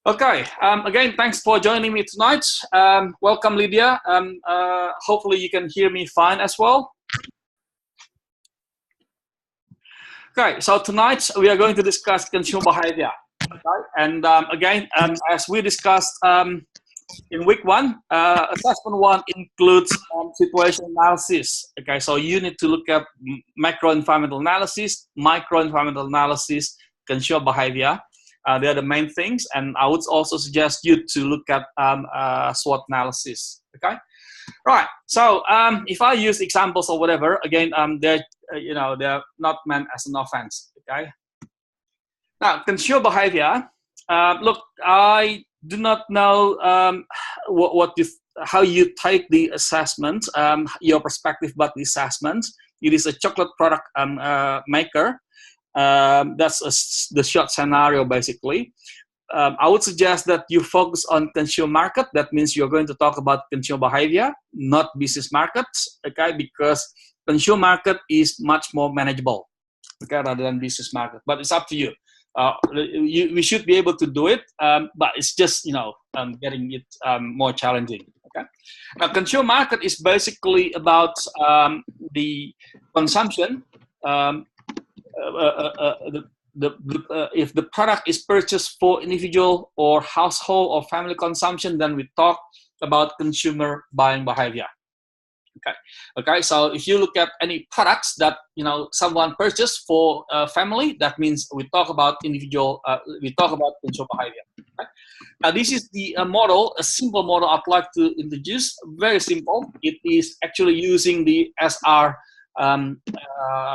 Okay, again, thanks for joining me tonight. Welcome, Lydia. Hopefully you can hear me fine as well. Okay, so tonight we are going to discuss consumer behavior. Okay? And again, as we discussed in week one, assessment one includes situation analysis. Okay, so you need to look at macro environmental analysis, micro environmental analysis, consumer behavior. They are the main things, and I would also suggest you to look at SWOT analysis. Okay, right. So if I use examples or whatever, again, they're not meant as an offense. Okay. Now, consumer behavior. Look, I do not know how you take the assessment, your perspective about the assessment. It is a chocolate product maker. That's the short scenario, basically. I would suggest that you focus on consumer market. That means you're going to talk about consumer behavior, not business markets, okay? Because consumer market is much more manageable, okay, rather than business market. But it's up to you. We should be able to do it, but it's just getting it more challenging. Okay. Now, consumer market is basically about the consumption. If the product is purchased for individual or household or family consumption, then we talk about consumer buying behavior. Okay. So if you look at any products that someone purchased for family, that means we talk about individual. We talk about consumer behavior. Okay? Now this is the model, a simple model I'd like to introduce. Very simple. It is actually using the SR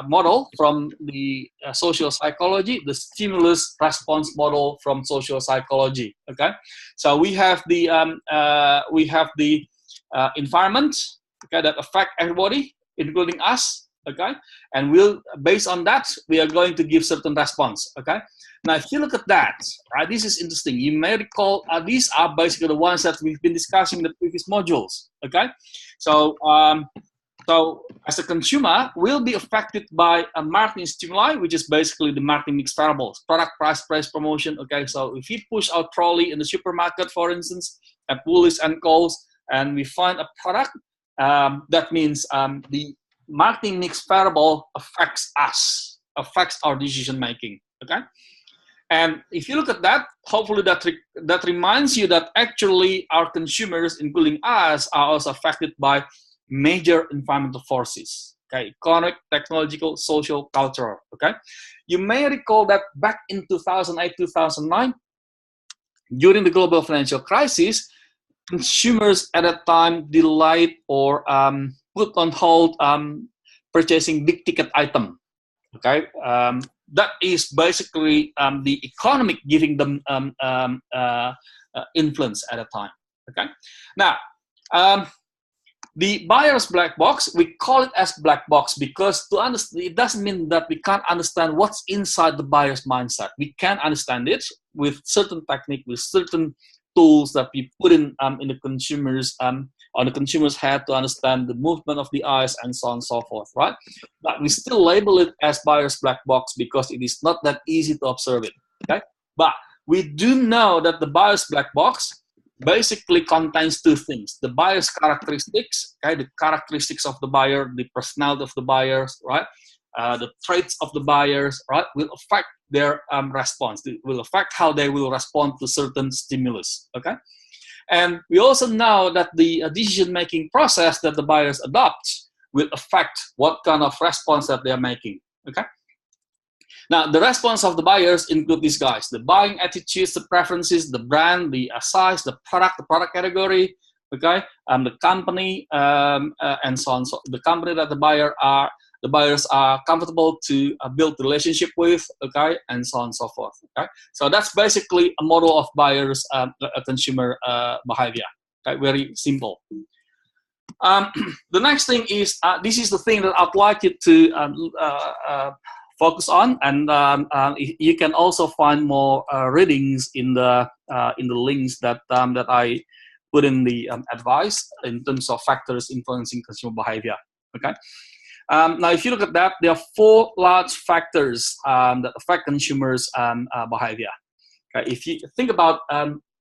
model from the social psychology, the stimulus response model from social psychology. Okay, so we have the environment, okay, that affect everybody, including us. Okay, and based on that, we are going to give certain response. Okay, now if you look at that, right, this is interesting. You may recall these are basically the ones that we've been discussing in the previous modules. Okay, so as a consumer, we'll be affected by a marketing stimuli, which is basically the marketing mix variables, product, price, promotion. Okay, so if we push our trolley in the supermarket, for instance, at Woolies and Coles, and we find a product, that means the marketing mix variable affects us, affects our decision making. Okay, and if you look at that, hopefully that reminds you that actually our consumers, including us, are also affected by major environmental forces, okay, economic, technological, social, cultural. Okay, you may recall that back in 2008, 2009, during the global financial crisis, consumers at that time delayed or put on hold purchasing big ticket item. Okay, that is basically the economic giving them influence at a time. Okay, now. The buyer's black box, we call it as black box because to understand, it doesn't mean that we can't understand what's inside the buyer's mindset. We can understand it with certain technique, with certain tools that we put in the consumer's on the consumer's head to understand the movement of the eyes and so on and so forth, right? But we still label it as buyer's black box because it is not that easy to observe it. Okay, but we do know that the buyer's black box basically contains two things: the buyer's characteristics, okay, the characteristics of the buyer, the personality of the buyers, right? The traits of the buyers, right, will affect their response. It will affect how they will respond to certain stimulus. Okay, and we also know that the decision-making process that the buyers adopt will affect what kind of response that they are making. Okay. Now, the response of the buyers include these guys: the buying attitudes, the preferences, the brand, the size, the product category, okay, the company, and so on. So the company that the buyers are comfortable to build relationship with, okay, and so on and so forth. Okay, so that's basically a model of buyers' consumer behavior. Okay, very simple. The next thing is this is the thing that I'd like you to focus on, and you can also find more readings in the links that I put in the advice in terms of factors influencing consumer behavior. Okay. Now, if you look at that, there are 4 large factors that affect consumers' behavior. Okay? If you think about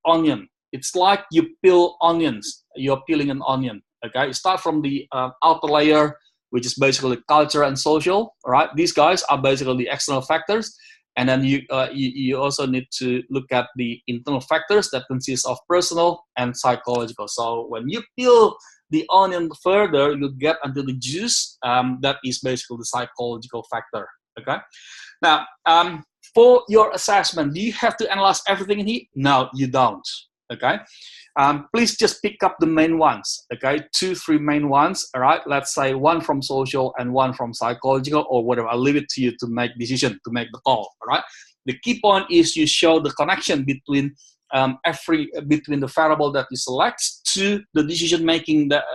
onion, it's like you peel onions. You're peeling an onion. Okay, you start from the outer layer, which is basically culture and social. Right, these guys are basically the external factors, and then you also need to look at the internal factors that consist of personal and psychological. So when you peel the onion further, you get until the juice. That is basically the psychological factor. Okay, now for your assessment, do you have to analyze everything in here? No, you don't. Okay. Please just pick up the main ones, okay? 2, 3 main ones, all right? Let's say one from social and one from psychological or whatever. I'll leave it to you to make decision, to make the call, all right? The key point is you show the connection between between the variable that you select to the decision making that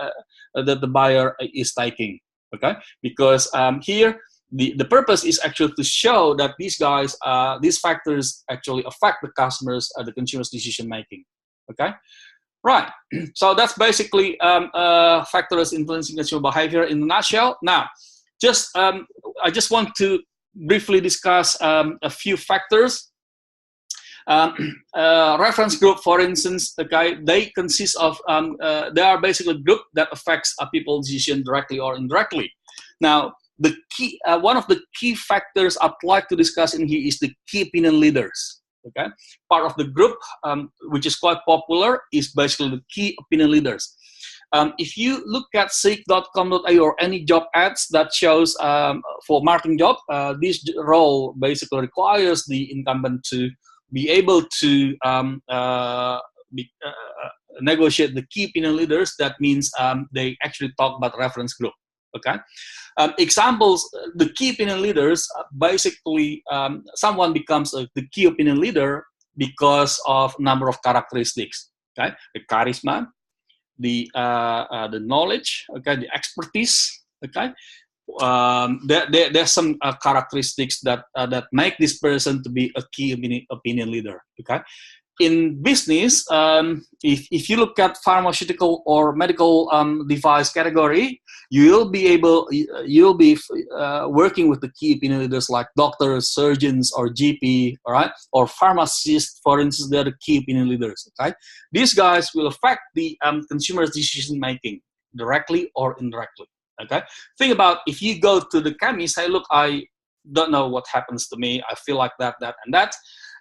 the buyer is taking, okay? Because here the purpose is actually to show that these guys, these factors actually affect the customers, the consumer's decision making, okay? Right, so that's basically factors influencing consumer behavior in a nutshell. Now, I just want to briefly discuss a few factors. Reference group, for instance, okay, they consist of, they are basically a group that affects people's decision directly or indirectly. Now, the key, one of the key factors I'd like to discuss in here is the key opinion leaders. Okay, part of the group, which is quite popular, is basically the key opinion leaders. If you look at seek.com.au or any job ads that shows for marketing job, this role basically requires the incumbent to be able to negotiate the key opinion leaders. That means they actually talk about reference group. Okay, examples, the key opinion leaders, basically someone becomes the key opinion leader because of number of characteristics. Okay, the charisma, the knowledge, okay, the expertise. Okay, there's some characteristics that that make this person to be a key opinion leader. Okay. In business, if you look at pharmaceutical or medical device category, you'll be working with the key opinion leaders like doctors, surgeons, or GP, all right, or pharmacists, for instance. They're the key opinion leaders. Okay, these guys will affect the consumer's decision making directly or indirectly. Okay, think about if you go to the chemist, say, look, I don't know what happens to me. I feel like that, and that.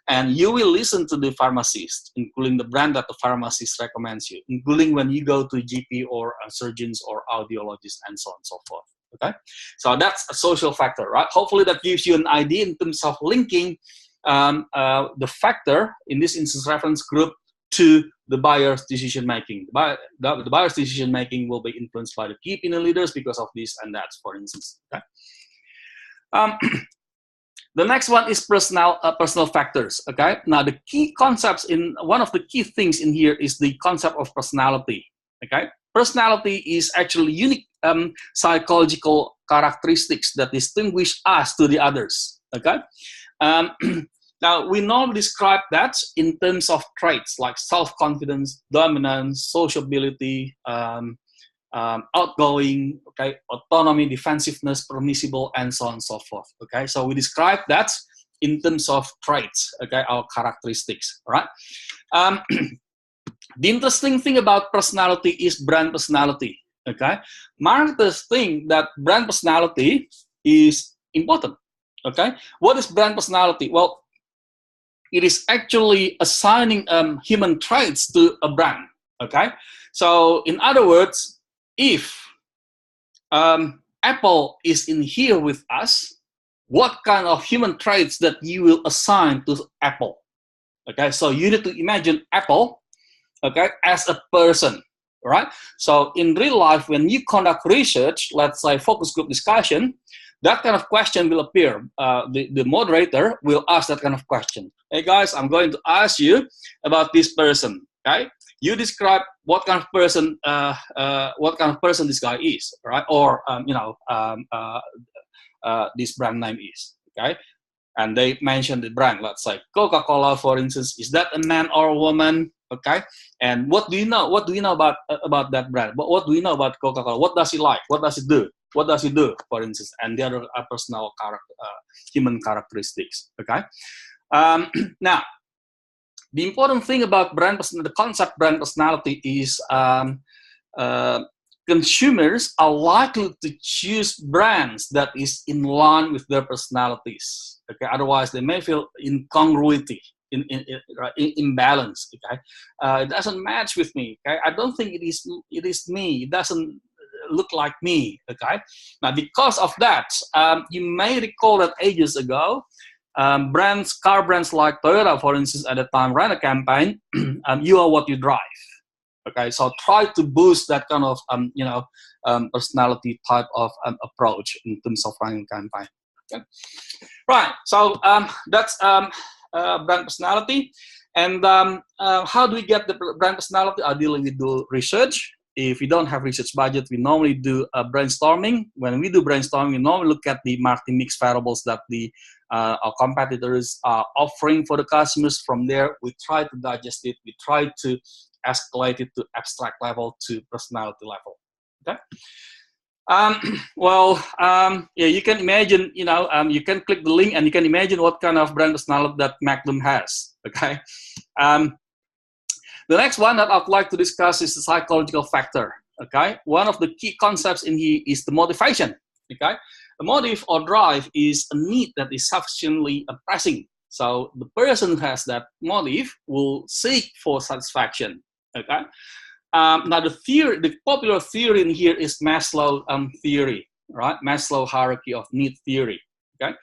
And you will listen to the pharmacist, including the brand that the pharmacist recommends you, including when you go to GP or surgeons or audiologists and so on and so forth. Okay, so that's a social factor, right? Hopefully that gives you an idea in terms of linking the factor, in this instance reference group, to the buyer's decision making. The buyer's decision making will be influenced by the key opinion leaders because of this and that, for instance. Okay. The next one is personal factors. Okay. Now the key concepts in one of the key things in here is the concept of personality. Okay. Personality is actually unique psychological characteristics that distinguish us to the others. Okay. Now we normally describe that in terms of traits like self-confidence, dominance, sociability, outgoing, okay, autonomy, defensiveness, permissible, and so on and so forth. Okay, so we describe that in terms of traits, okay, our characteristics. All right. The interesting thing about personality is brand personality. Okay, marketers think that brand personality is important. Okay, what is brand personality? Well, it is actually assigning human traits to a brand. Okay, so in other words, if Apple is in here with us, what kind of human traits that you will assign to Apple? Okay, so you need to imagine Apple, okay, as a person, right? So in real life, when you conduct research, let's say focus group discussion, that kind of question will appear. The moderator will ask that kind of question. Hey guys, I'm going to ask you about this person, okay? You describe what kind of person this guy is, right? Or this brand name is, okay? And they mention the brand. Let's say Coca-Cola, for instance. Is that a man or a woman? Okay. And what do you know? What do you know about that brand? But what do you know about Coca-Cola? What does he like? What does he do? What does he do, for instance? And the other personal human characteristics. Okay. Now, the important thing about the concept brand personality is consumers are likely to choose brands that is in line with their personalities. Okay, otherwise they may feel incongruity, imbalance. Okay, it doesn't match with me. Okay, I don't think it is me. It doesn't look like me. Okay, now because of that, you may recall that ages ago, car brands like Toyota, for instance, at the time ran a campaign, "You are what you drive." Okay, so try to boost that kind of personality type of approach in terms of running a campaign. Okay. Right, so that's brand personality. And how do we get the brand personality? Ideally, we do research. If we don't have research budget, we normally do brainstorming. When we do brainstorming, we normally look at the marketing mix variables that our competitors are offering for the customers. From there, we try to digest it. We try to escalate it to abstract level, to personality level. Okay. Yeah, you can imagine, you can click the link and you can imagine what kind of brand personality that Magnum has. Okay. The next one that I'd like to discuss is the psychological factor. Okay. One of the key concepts in here is the motivation. Okay. The motive or drive is a need that is sufficiently pressing. So the person who has that motive will seek for satisfaction. Okay. Now the popular theory in here is Maslow theory, right? Maslow hierarchy of need theory. Okay.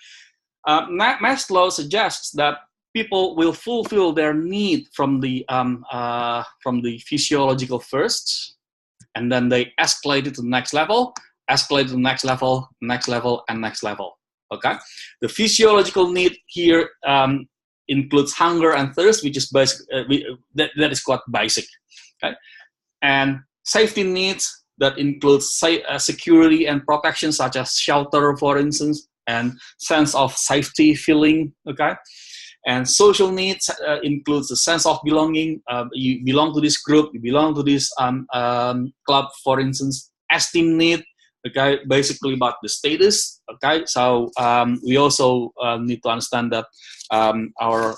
Maslow suggests that people will fulfill their need from the physiological first, and then they escalate it to the next level, escalate to the next level, next level, and next level. Okay. The physiological need here includes hunger and thirst, which is basic. That is quite basic. Okay. And safety needs, that includes security and protection, such as shelter, for instance, and sense of safety feeling. Okay. And social needs includes the sense of belonging. You belong to this group, you belong to this club, for instance. Esteem need, okay, basically about the status. Okay, so we also need to understand that our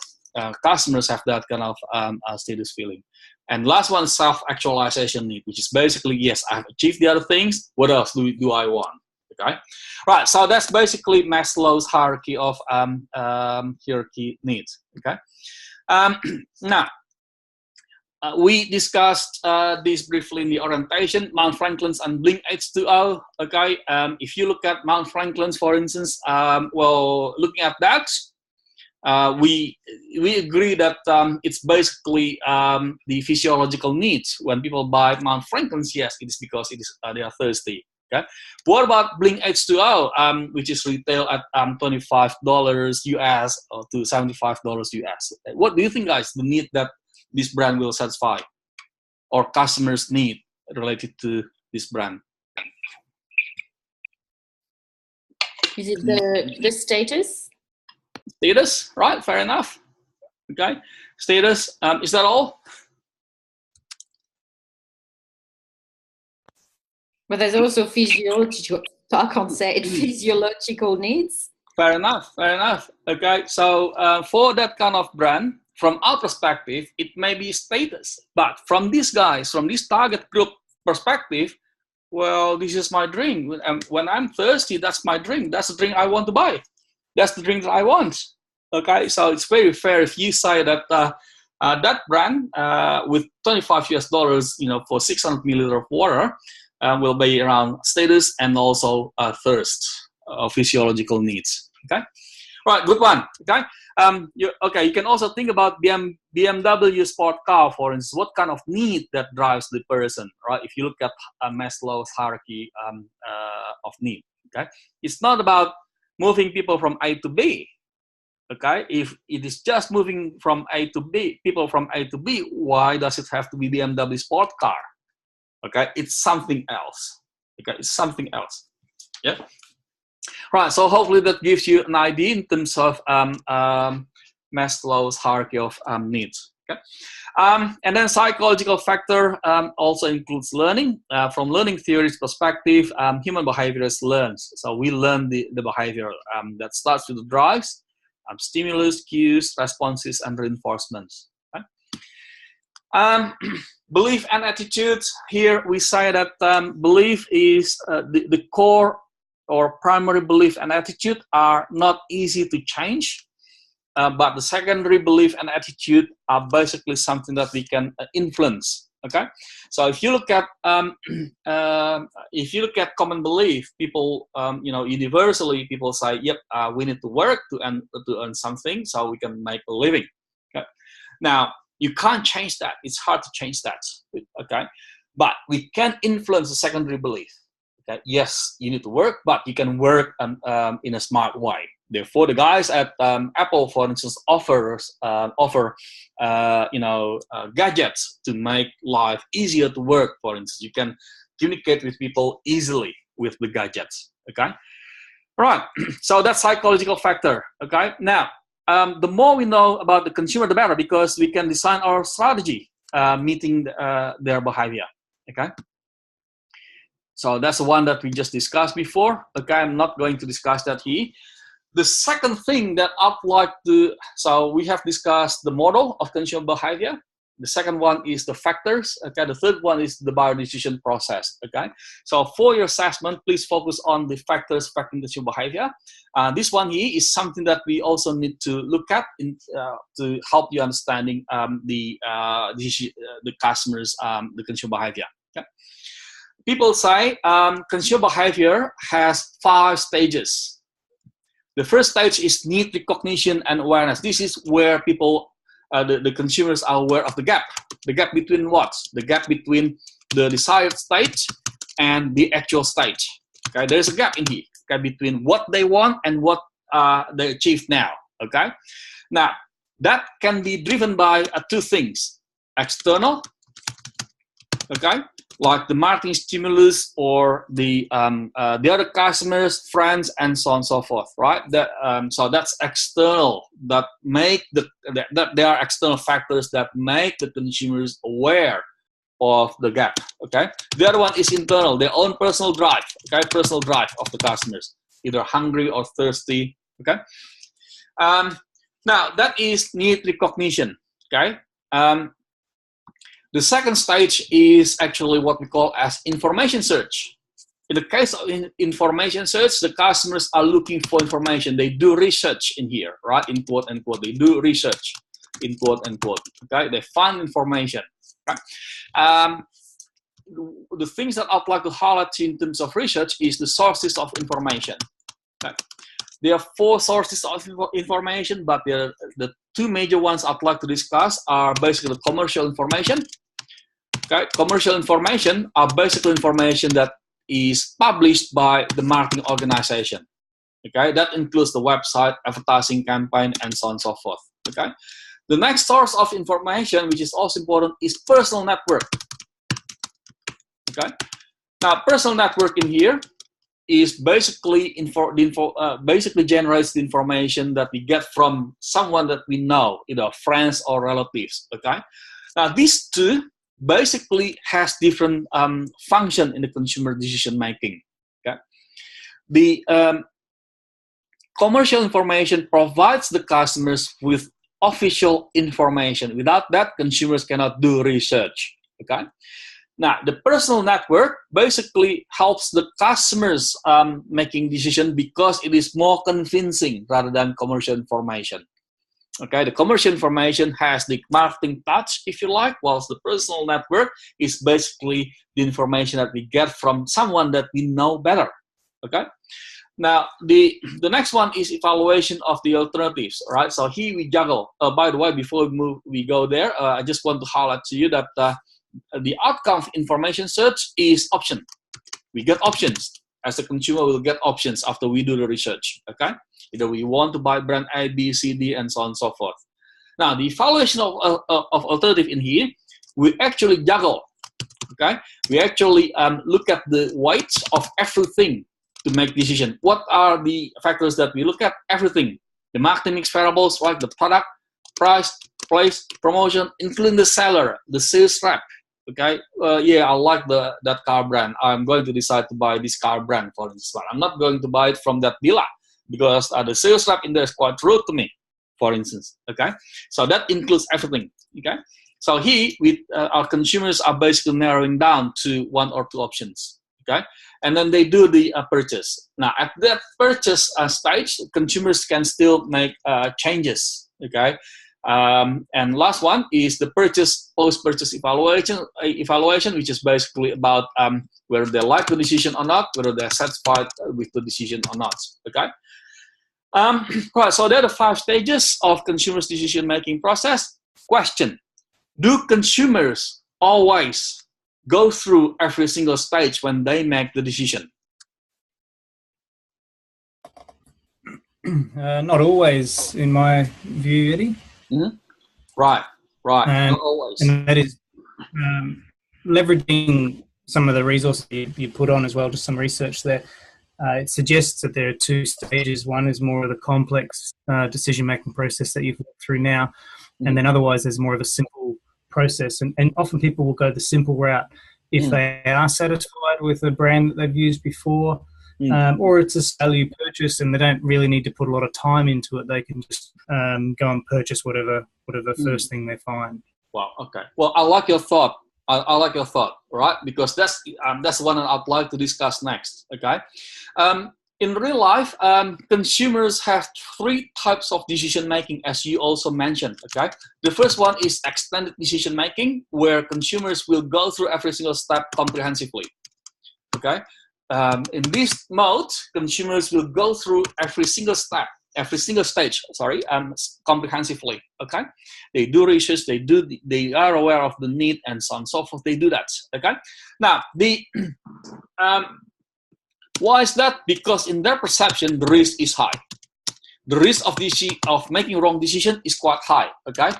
customers have that kind of status feeling. And last one, self-actualization need, which is basically, yes, I've achieved the other things. What else do I want? Okay, right. So that's basically Maslow's hierarchy of hierarchy needs. Okay. Now we discussed this briefly in the orientation, Mount Franklin's and Blink H2O. Okay. If you look at Mount Franklin's, for instance, looking at that, we agree that it's basically the physiological needs. When people buy Mount Franklin's, yes, it is because they are thirsty. Okay. What about Blink H2O, which is retail at $25 US or to $75 US? What do you think, guys, the need that this brand will satisfy, or customers need related to this brand? Is it the status? Status, right? Fair enough. Okay. Status, is that all? But there's also physiological, I can't say it, physiological needs. Fair enough, fair enough. Okay, so for that kind of brand, from our perspective, it may be status. But from these guys, from this target group perspective, well, this is my drink. When I'm thirsty, that's my drink. That's the drink I want to buy. That's the drink that I want. Okay, so it's very fair if you say that that brand with $25 US, for 600 milliliters of water, will be around status and also thirst, physiological needs. Okay, right, good one. Okay, you can also think about BMW sport car, for instance. What kind of need that drives the person, right? If you look at Maslow's hierarchy of need, okay, it's not about moving people from A to B. Okay, if it is just moving from A to B, people from A to B, why does it have to be BMW sport car? Okay, it's something else. Okay, it's something else. Yeah. Right. So hopefully that gives you an idea in terms of Maslow's hierarchy of needs. Okay. And then psychological factor also includes learning. From learning theory's perspective, human behaviorists learns. So we learn the behavior that starts with the drives, stimulus, cues, responses, and reinforcements. Okay? Belief and attitude. Here we say that belief is the core or primary belief and attitude are not easy to change, but the secondary belief and attitude are basically something that we can influence. Okay, so if you look at common belief, people universally people say, yep, we need to work to earn something so we can make a living. Okay, now you can't change that. It's hard to change that. Okay, but we can influence the secondary belief. Okay, yes, you need to work, but you can work in a smart way. Therefore, the guys at Apple, for instance, offer gadgets to make life easier to work. For instance, you can communicate with people easily with the gadgets. Okay, right. So that's psychological factor. Okay, now the more we know about the consumer, the better, because we can design our strategy meeting their behavior. Okay. So that's the one that we just discussed before. Okay, I'm not going to discuss that here. The second thing that I'd like to, so we have discussed the model of consumer behavior. The second one is the factors. Okay, the third one is the buyer decision process. Okay, so for your assessment, please focus on the factors affecting consumer behavior. This one here is something that we also need to look at to help you understanding the customers, the consumer behavior. Okay. People say consumer behavior has 5 stages. The first stage is need recognition and awareness. This is where people, the consumers are aware of the gap. The gap between what? The gap between the desired state and the actual stage. Okay, there's a gap in here. Okay, between what they want and what they achieve now. Okay, now that can be driven by 2 things: external. Okay, like the marketing stimulus or the other customers, friends, and so on and so forth, right? So that's external. That there are external factors that make the consumers aware of the gap. Okay. The other one is internal, their own personal drive. Okay, personal drive of the customers, either hungry or thirsty. Okay. Now that is need recognition. Okay. The second stage is actually what we call as information search. In the case of information search, the customers are looking for information. They do research in here, right? In quote unquote, they do research, in quote unquote. Okay, they find information. Okay? The things that I'd like to highlight in terms of research is the sources of information. Okay? There are 4 sources of information, but the 2 major ones I'd like to discuss are basically commercial information. Okay, commercial information are basically information that is published by the marketing organization. Okay, that includes the website, advertising campaign, and so on and so forth. Okay, the next source of information, which is also important, is personal network. Okay, now personal network in here is basically basically generates the information that we get from someone that we know, either friends or relatives. Okay, now these 2 basically has different function in the consumer decision making. Okay, the commercial information provides the customers with official information. Without that, consumers cannot do research. Okay. Now, the personal network basically helps the customers making decision because it is more convincing rather than commercial information. Okay, the commercial information has the marketing touch, if you like, whilst the personal network is basically the information that we get from someone that we know better. Okay, now the next one is evaluation of the alternatives. All right, so here we juggle. By the way, before we go there, I just want to highlight to you that the outcome of information search is option. We get options. As a consumer, we'll get options after we do the research. Okay, either we want to buy brand A, B, C, D, and so on and so forth. Now, the evaluation of alternative in here, we actually juggle. Okay, we actually look at the weights of everything to make decision. What are the factors that we look at? Everything. The marketing mix variables, like the product, price, place, promotion, including the seller, the sales rep. Okay, yeah, I like that car brand. I'm going to decide to buy this car brand, for instance. I'm not going to buy it from that dealer because the sales rep in there is quite rude to me, for instance. Okay, so that includes everything. Okay, So here, with our consumers are basically narrowing down to one or two options, okay? And then they do the purchase. Now, at that purchase stage, consumers can still make changes, okay? And last one is the post-purchase evaluation, which is basically about whether they like the decision or not, whether they're satisfied with the decision or not, okay? Right, so there are the 5 stages of consumers' decision-making process. Question: do consumers always go through every single stage when they make the decision? Not always, in my view, Eddie. Mm-hmm. Right. Not always. And that is leveraging some of the resources you put on as well, just some research there. It suggests that there are 2 stages. One is more of the complex decision-making process that you've walked through now, and then otherwise there's more of a simple process. And often people will go the simple route if they are satisfied with a brand that they've used before, or it's a value purchase and they don't really need to put a lot of time into it. They can just go and purchase whatever first thing they find. Wow. Okay. Well, I like your thought. I like your thought, right? Because that's the one I'd like to discuss next. Okay. In real life, consumers have 3 types of decision making, as you also mentioned. Okay. The first one is extended decision making, where consumers will go through every single step comprehensively. Okay. In this mode, consumers will go through every single stage, comprehensively. Okay, they do research, they are aware of the need, and so on and so forth. They do that. Okay, now why is that? Because in their perception, the risk is high. The risk of making a wrong decision is quite high. Okay,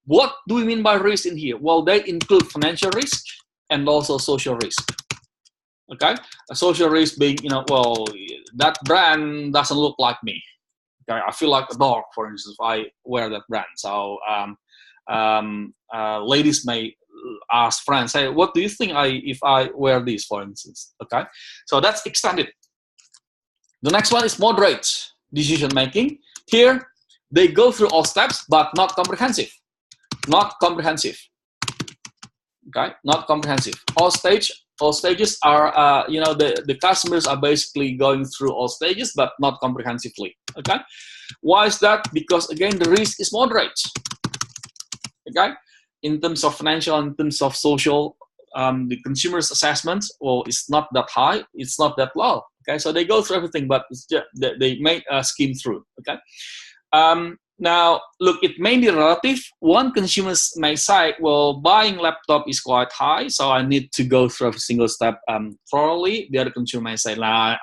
what do we mean by risk in here? Well, they include financial risk and also social risk. Okay, a social risk being, well, that brand doesn't look like me. Okay, I feel like a dog, for instance, if I wear that brand. So ladies may ask friends, hey, what do you think if I wear this, for instance? Okay, so that's extended. The next one is moderate decision making. Here, they go through all steps, but not comprehensive. Not comprehensive. Okay, not comprehensive. All stages are, the customers are basically going through all stages, but not comprehensively. Okay, why is that? Because again, the risk is moderate. Okay, in terms of financial, in terms of social, the consumer's assessment, well, it's not that high, it's not that low. Okay, so they go through everything, but it's just, they may skim through. Okay. Now, look, it may be relative. One consumer may say, well, buying laptop is quite high, so I need to go through every single step thoroughly. The other consumer may say, nah,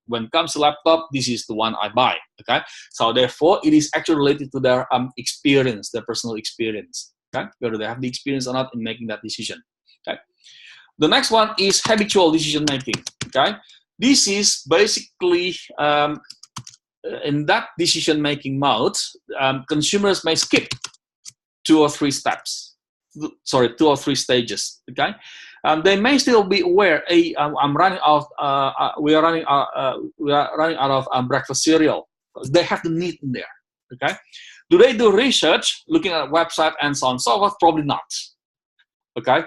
when it comes to laptop, this is the one I buy. Okay, so therefore, it is actually related to their experience, their personal experience. Okay, whether they have the experience or not in making that decision. Okay, the next one is habitual decision making. Okay, this is basically in that decision-making mode, consumers may skip 2 or 3 steps. 2 or 3 stages. Okay, they may still be aware. Hey, I'm running out. We are running out of breakfast cereal. They have the need in there. Okay, do they do research, looking at a website and so on and so forth? Probably not. Okay,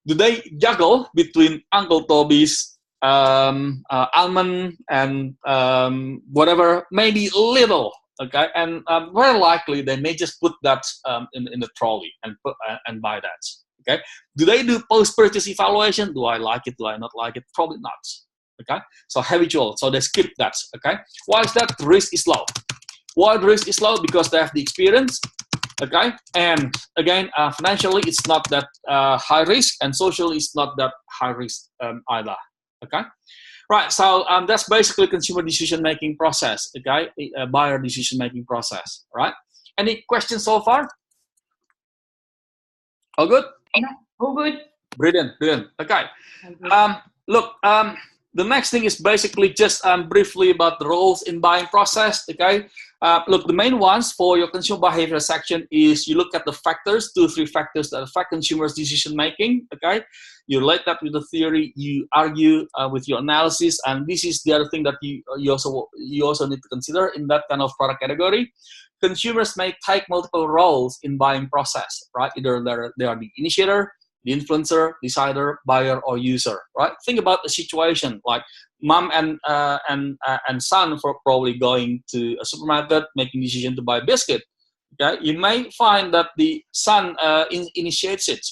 do they juggle between Uncle Toby's almond and whatever, maybe little, okay, and very likely they may just put that in the trolley and buy that. Okay, do they do post-purchase evaluation? Do I like it? Do I not like it? Probably not. Okay, so habitual, so they skip that. Okay, why is that? The risk is low. Why the risk is low? Because they have the experience. Okay, and again, financially it's not that high risk, and socially it's not that high risk either. Okay, right. So that's basically consumer decision-making process. Okay, a buyer decision-making process. Right. Any questions so far? All good. Yeah, all good. Brilliant. Okay. Look. The next thing is basically just briefly about the roles in buying process. Okay. Look, the main ones for your consumer behavior section is you look at the factors, 2-3 factors that affect consumers' decision making. Okay, you relate that with the theory, you argue with your analysis, and this is the other thing that you also need to consider in that kind of product category. Consumers may take multiple roles in buying process, right? Either they are the initiator, the influencer, decider, buyer, or user, right? Think about a situation like mom and son for probably going to a supermarket, making a decision to buy a biscuit. Okay, you may find that the son initiates it.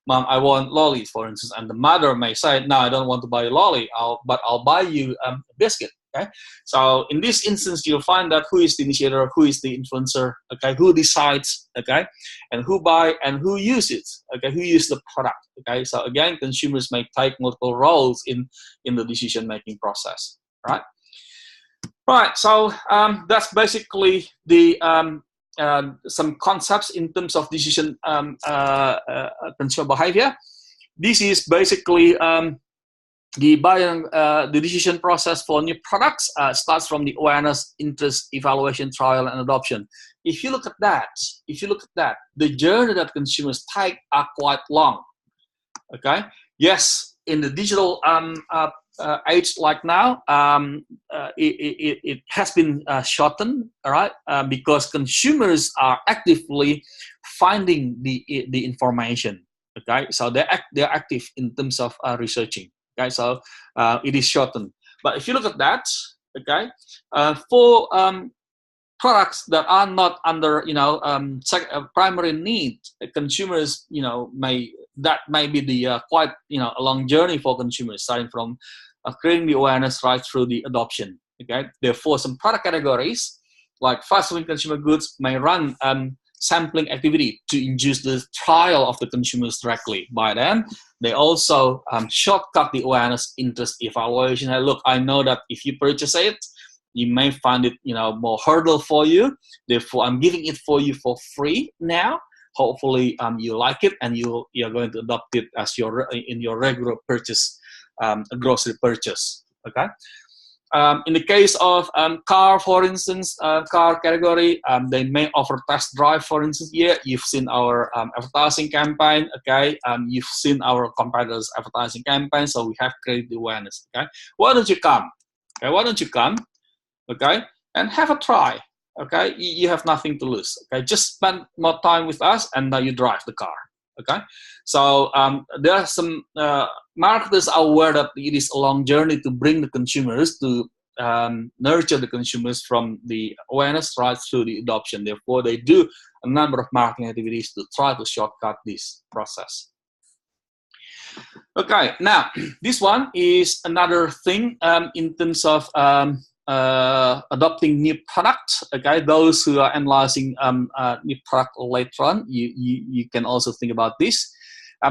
Mom, I want lollies, for instance, and the mother may say, no, I don't want to buy a lolly, but I'll buy you a biscuit. Okay, so in this instance, you'll find that who is the initiator, who is the influencer, okay, who decides, okay, and who buy and who uses, okay, who uses the product, okay. So again, consumers may take multiple roles in the decision-making process, right? Right, so that's basically the some concepts in terms of decision consumer behavior. This is basically the decision process for new products starts from the awareness, interest, evaluation, trial, and adoption. If you look at that, the journey that consumers take are quite long. Okay. Yes, in the digital age like now, it has been shortened, all right, because consumers are actively finding the information. Okay, so they're active in terms of researching. Okay, so it is shortened. But if you look at that, okay, for products that are not under, primary need, consumers, may be the quite, a long journey for consumers, starting from creating the awareness right through the adoption. Okay, therefore, some product categories like fast-moving consumer goods may run sampling activity to induce the trial of the consumers directly. By then, they also shortcut the awareness, interest, evaluation. Hey, look, I know that if you purchase it, you may find it, more hurdle for you. Therefore, I'm giving it for you for free now. Hopefully, you like it and you're going to adopt it as in your regular purchase, grocery purchase. Okay. In the case of car, for instance, car category, they may offer test drive, for instance. Yeah, you've seen our advertising campaign, okay? You've seen our competitors' advertising campaign, so we have created the awareness, okay? Why don't you come? Okay, why don't you come, okay, and have a try, okay? You have nothing to lose, okay? Just spend more time with us, and now you drive the car, okay? So there are some marketers are aware that it is a long journey to bring the consumers, to nurture the consumers from the awareness right through the adoption. Therefore, they do a number of marketing activities to try to shortcut this process. Okay, now this one is another thing in terms of adopting new products. Okay, those who are analyzing new product later on, you can also think about this.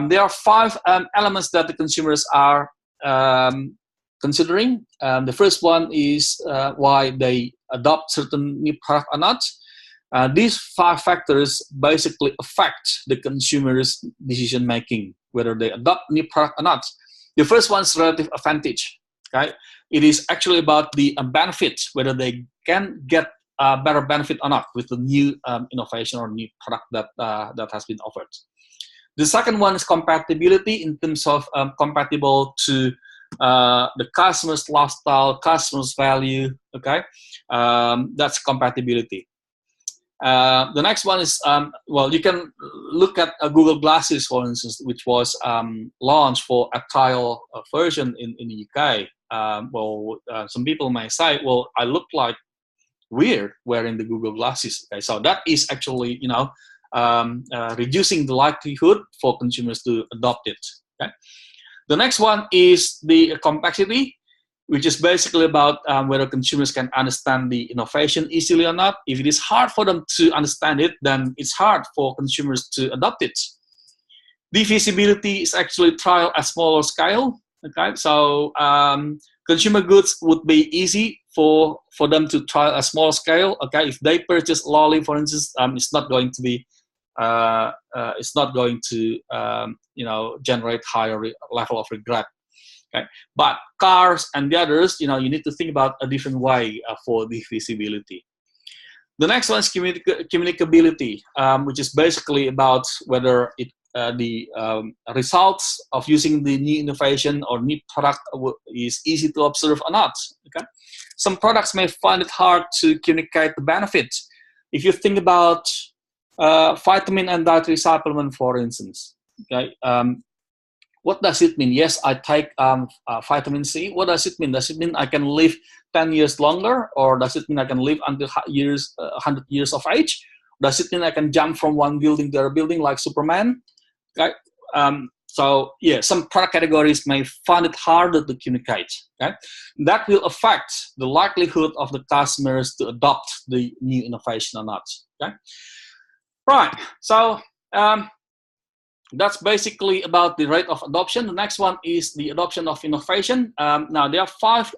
There are 5 elements that the consumers are considering. The first one is why they adopt certain new product or not. These 5 factors basically affect the consumer's decision making, whether they adopt new product or not. The first one is relative advantage. Okay, it is actually about the benefit, whether they can get a better benefit or not with the new innovation or new product that has been offered. The second one is compatibility, in terms of compatible to the customer's lifestyle, customer's value. Okay, that's compatibility. The next one is, you can look at Google Glasses, for instance, which was launched for a trial version in the UK. Some people may say, well, I look like weird wearing the Google Glasses. Okay, so that is actually, reducing the likelihood for consumers to adopt it. Okay? The next one is the complexity, which is basically about whether consumers can understand the innovation easily or not. If it is hard for them to understand it, then it's hard for consumers to adopt it. The feasibility is actually trial at smaller scale. Okay, so consumer goods would be easy for them to try a small scale. Okay, if they purchase lolly, for instance, it's not going to be generate higher level of regret. Okay, but cars and the others, you need to think about a different way for the feasibility. The next one is communicability, which is basically about whether the results of using the new innovation or new product is easy to observe or not. Okay, some products may find it hard to communicate the benefits. If you think about vitamin and dietary supplement, for instance, okay, what does it mean? Yes, I take vitamin C. What does it mean? Does it mean I can live 10 years longer, or does it mean I can live until 100 years of age? Does it mean I can jump from one building to another building like Superman? Okay. So yeah, some product categories may find it harder to communicate. Okay, that will affect the likelihood of the customers to adopt the new innovation or not. Okay, right. So that's basically about the rate of adoption. The next one is the adoption of innovation. Now there are 5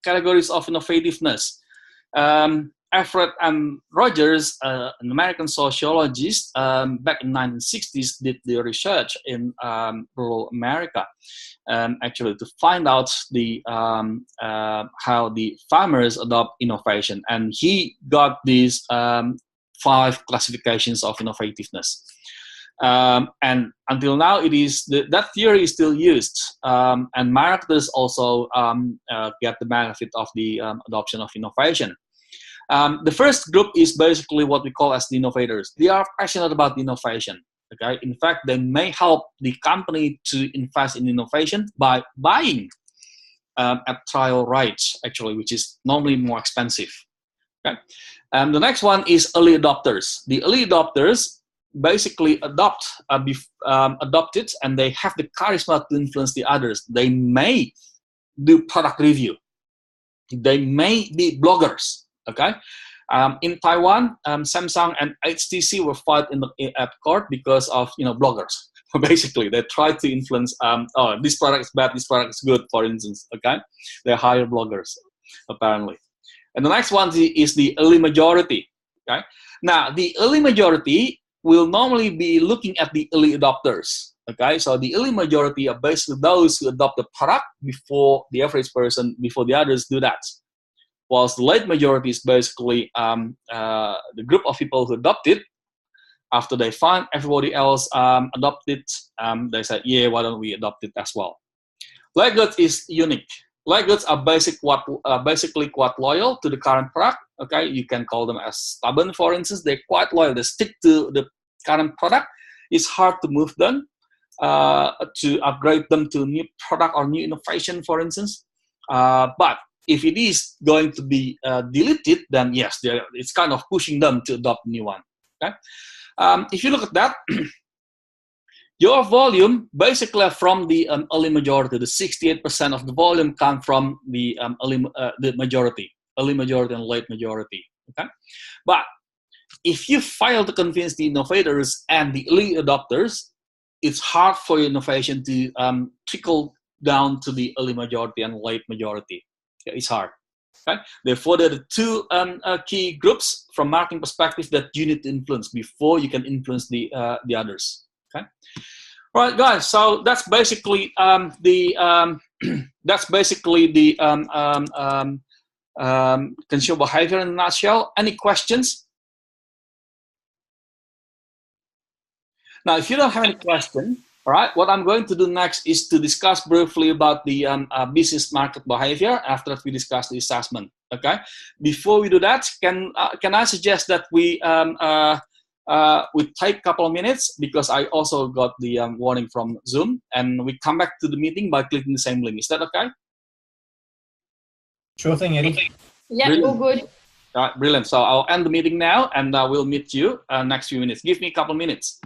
categories of innovativeness. Alfred M. Rogers, an American sociologist, back in the 1960s, did the research in rural America, actually to find out the how the farmers adopt innovation, and he got these 5 classifications of innovativeness. And until now, it is that theory is still used, and marketers also get the benefit of the adoption of innovation. The first group is basically what we call as the innovators. They are passionate about the innovation. Okay, in fact, they may help the company to invest in innovation by buying at trial rates, actually, which is normally more expensive. Okay, the next one is early adopters. The early adopters basically adopt it, and they have the charisma to influence the others. They may do product review. They may be bloggers. Okay, in Taiwan, Samsung and HTC were fight at court because of bloggers. Basically, they try to influence. Oh, this product is bad. This product is good. For instance, okay, they hire bloggers apparently. And the next one is the early majority. Okay, now the early majority will normally be looking at the early adopters. Okay, so the early majority are basically those who adopt the product before the average person, before the others do that. Whilst the late majority is basically the group of people who adopt it after they find everybody else adopt it. They say, yeah, why don't we adopt it as well? Laggards is unique. Laggards are basically quite loyal to the current product. Okay, you can call them as stubborn, for instance. They're quite loyal. They stick to the current product. It's hard to move them, to upgrade them to new product or new innovation, for instance. But if it is going to be deleted, then yes, it's kind of pushing them to adopt a new one. Okay, if you look at that, your volume basically from the early majority, the 68% of the volume come from the early majority and late majority. Okay, but if you fail to convince the innovators and the early adopters, it's hard for your innovation to trickle down to the early majority and late majority. Okay, it's hard. Okay, therefore, there are the 2 key groups from marketing perspective that you need to influence before you can influence the others. Okay, all right, guys. So that's basically consumer behavior in a nutshell. Any questions? Now, if you don't have any question, all right, what I'm going to do next is to discuss briefly about the business market behavior. After that, we discuss the assessment. Okay. Before we do that, can I suggest that we take a couple of minutes, because I also got the warning from Zoom, and we come back to the meeting by clicking the same link. Is that okay? Sure thing, Eddie. Yeah, Brilliant. all good. All right, brilliant. So I'll end the meeting now, and we'll meet you next few minutes. Give me a couple of minutes.